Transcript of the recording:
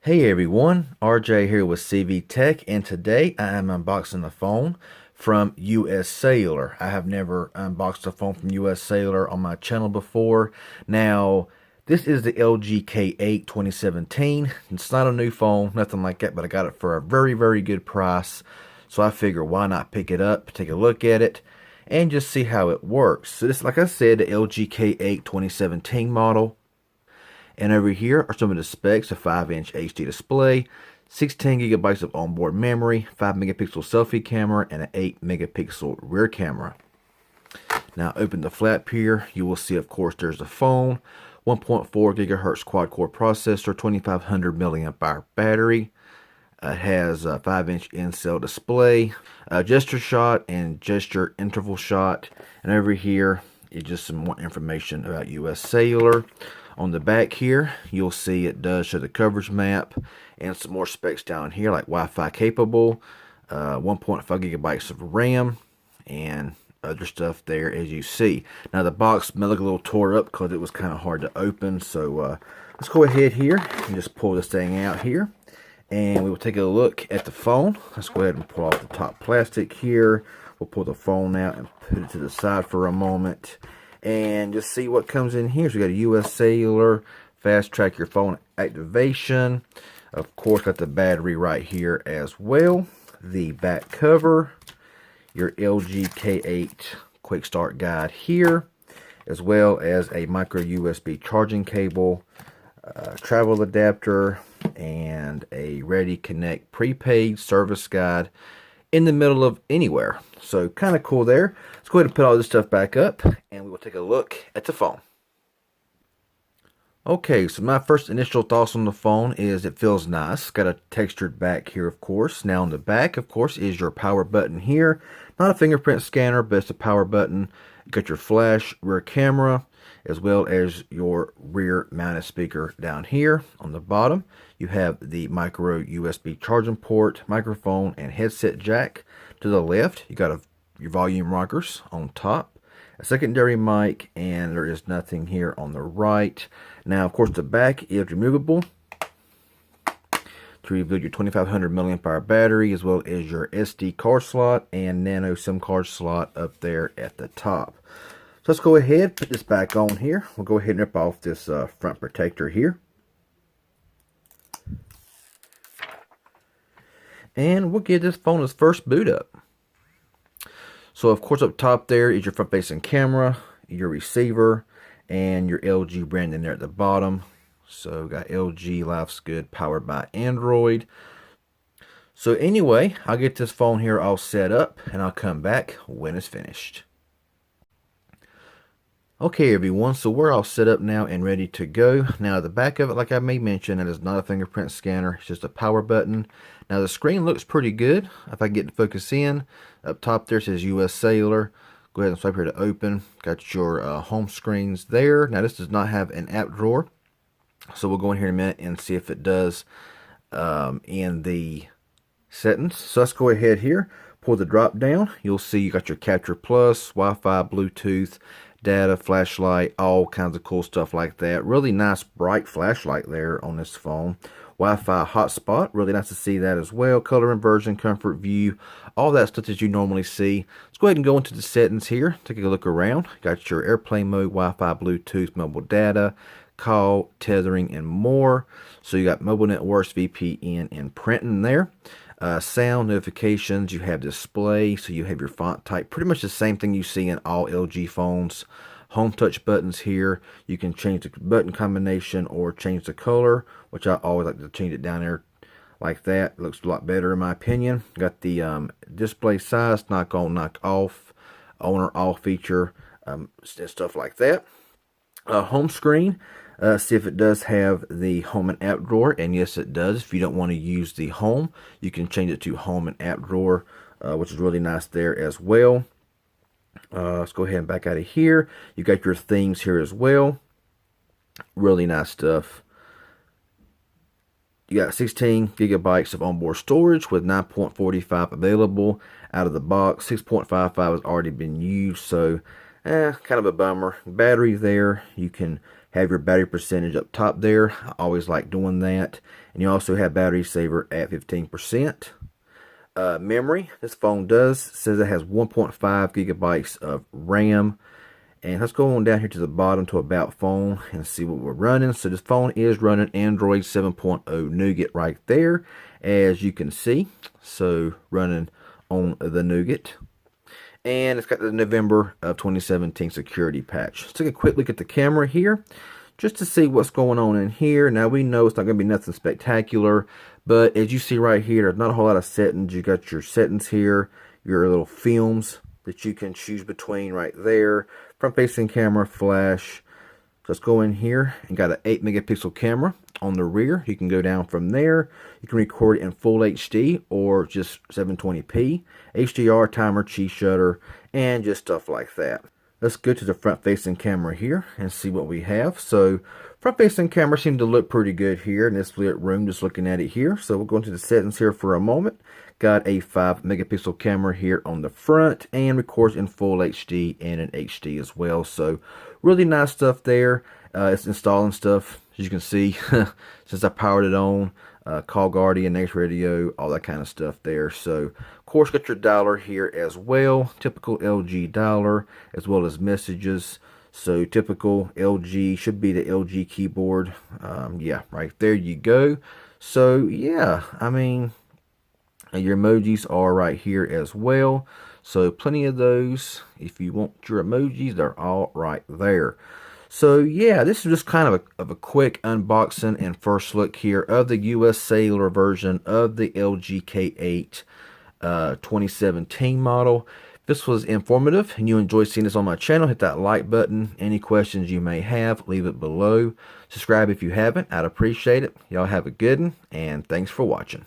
Hey everyone, RJ here with CV Tech, and today I am unboxing the phone from U.S Cellular. I have never unboxed a phone from U.S Cellular on my channel before. Now, this is the LG K8 2017. It's not a new phone, nothing like that, but I got it for a very good price. So I figure why not pick it up, take a look at it, and just see how it works. So this, like I said, the LG K8 2017 model. And over here are some of the specs: a 5-inch HD display, 16 gigabytes of onboard memory, 5 megapixel selfie camera, and an 8 megapixel rear camera. Now open the flap here. You will see, of course, there's the phone, 1.4 gigahertz quad core processor, 2500 milliamp hour battery. It has a 5-inch in-cell display, a gesture shot and gesture interval shot. And over here is just some more information about US Cellular. On the back here, you'll see it does show the coverage map and some more specs down here, like Wi-Fi capable, 1.5 gigabytes of RAM, and other stuff there as you see. Now the box may look a little tore up because it was kind of hard to open, so let's go ahead here and just pull this thing out here, and we will take a look at the phone. Let's go ahead and pull off the top plastic here. We'll pull the phone out and put it to the side for a moment and just see what comes in here. So we got a US Cellular, fast track your phone activation. Of course, got the battery right here as well. The back cover, your LG K8 quick start guide here, as well as a micro USB charging cable, travel adapter, and a Ready Connect prepaid service guide in the middle of anywhere. So kind of cool there. Let's go ahead and put all this stuff back up and we will take a look at the phone. Okay, so my first initial thoughts on the phone is it feels nice. Got a textured back here, of course. Now on the back, of course, is your power button here. Not a fingerprint scanner, but it's a power button. You got your flash rear camera, as well as your rear mounted speaker down here. On the bottom, you have the micro USB charging port, microphone, and headset jack. To the left, you got your volume rockers on top, a secondary mic, and there is nothing here on the right. Now, of course, the back is removable to reveal your 2500 milliamp hour battery, as well as your SD card slot and nano SIM card slot up there at the top. So let's go ahead, put this back on here. We'll go ahead and rip off this front protector here. And we'll give this phone its first boot up. So of course up top there is your front facing camera, your receiver, and your LG brand in there at the bottom. So we've got LG Life's Good powered by Android. So anyway, I'll get this phone here all set up and I'll come back when it's finished. Okay everyone, so we're all set up now and ready to go. Now the back of it, like I may mention, it is not a fingerprint scanner, it's just a power button. Now the screen looks pretty good. If I get to focus in, up top there says US Cellular. Go ahead and swipe here to open. Got your home screens there. Now this does not have an app drawer, so we'll go in here in a minute and see if it does in the settings. So let's go ahead here, pull the drop down. You'll see you got your Capture Plus, Wi-Fi, Bluetooth, data, flashlight, all kinds of cool stuff like that. Really nice bright flashlight there on this phone. Wi-Fi hotspot, really nice to see that as well. Color inversion, comfort view, all that stuff that you normally see. Let's go ahead and go into the settings here, take a look around. Got your airplane mode, Wi-Fi, Bluetooth, mobile data, call, tethering, and more. So you got mobile networks, VPN, and printing there. Sound notifications, you have display, so you have your font type, pretty much the same thing you see in all LG phones. Home touch buttons here, you can change the button combination or change the color, which I always like to change it down there like that. It looks a lot better in my opinion. Got the display size, knock on, knock off, on or off feature, stuff like that. Home screen, see if it does have the home and app drawer, and yes it does. If you don't want to use the home, you can change it to home and app drawer, which is really nice there as well. Let's go ahead and back out of here. You got your themes here as well. Really nice stuff. You got 16 gigabytes of onboard storage with 9.45 available out of the box. 6.55 has already been used, so kind of a bummer. Battery there, you can have your battery percentage up top there. I always like doing that. And you also have battery saver at 15%. Memory, this phone says it has 1.5 gigabytes of RAM. And let's go on down here to the bottom to About Phone and see what we're running. So this phone is running Android 7.0 Nougat right there, as you can see. So running on the Nougat. And it's got the November of 2017 security patch. Let's take a quick look at the camera here, just to see what's going on in here. Now we know it's not going to be nothing spectacular, but as you see right here, there's not a whole lot of settings. You got your settings here, your little films that you can choose between right there. Front facing camera, flash. Let's go in here and got an 8 megapixel camera on the rear. You can go down from there. You can record in full HD or just 720p, HDR, timer, cheese shutter, and just stuff like that. Let's go to the front facing camera here and see what we have. So front facing camera seemed to look pretty good here in this lit room, just looking at it here. So we'll go into the settings here for a moment. Got a 5 megapixel camera here on the front and records in full HD and in HD as well. So really nice stuff there. It's installing stuff, as you can see, since I powered it on. Call Guardian, Next Radio, all that kind of stuff there. So, of course, got your dialer here as well. Typical LG dialer, as well as messages. So, typical LG, should be the LG keyboard. Yeah, right there you go. So, yeah, I mean, your emojis are right here as well. So, plenty of those. If you want your emojis, they're all right there. So yeah, this is just kind of a quick unboxing and first look here of the U.S. Cellular version of the LG K8 2017 model. If this was informative and you enjoyed seeing this on my channel, hit that like button. Any questions you may have, leave it below. Subscribe if you haven't. I'd appreciate it. Y'all have a good one, and thanks for watching.